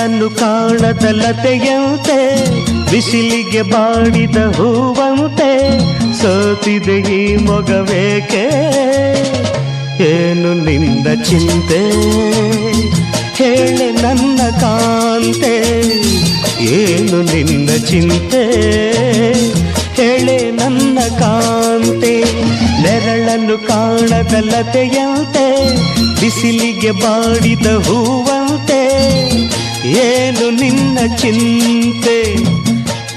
ನೆರಳನ್ನು ಕಾಣದ ಲತೆಯಂತೆ ಬಿಸಿಲಿಗೆ ಬಾಡಿದ ಹೂವಂತೆ ಸೋತಿದೆ ಈ ಮೊಗವೇಕೆ ಏನು ನಿನ್ನ ಚಿಂತೆ ಹೇಳೆ ನನ್ನ ಕಾಂತೆ ಏನು ನಿನ್ನ ಚಿಂತೆ ಹೇಳೆ ನನ್ನ ಕಾಂತೆ ನೆರಳನ್ನು ಕಾಣದ ಲತೆಯಂತೆ ಬಿಸಿಲಿಗೆ ಬಾಡಿದ ಹೂವಂತೆ ಏನು ನಿನ್ನ ಚಿಂತೆ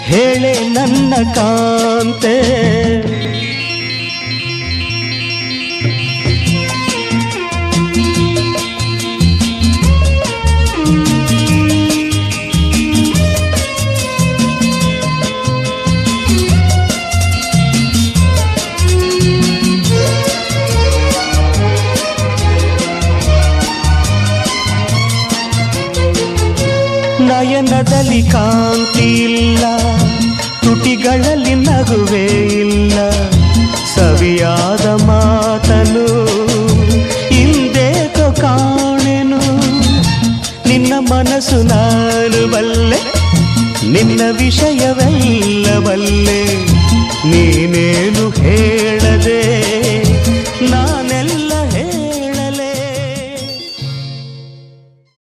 ಹೇಳೆ ನನ್ನ ಕಾಂತೆ ನಯನದಲ್ಲಿ ಕಾಂತಿ ಇಲ್ಲ ತುಟಿಗಳಲ್ಲಿ ನಗುವೇ ಇಲ್ಲ ಸವಿಯಾದ ಮಾತನು ಇಂದೇಕೋ ಕಾಣೆನು ನಿನ್ನ ಮನಸ್ಸು ನಾನು ಬಲ್ಲೆ ನಿನ್ನ ವಿಷಯವೆಲ್ಲ ಬಲ್ಲೆ ನೀನೇನು ಹೇಳದೆ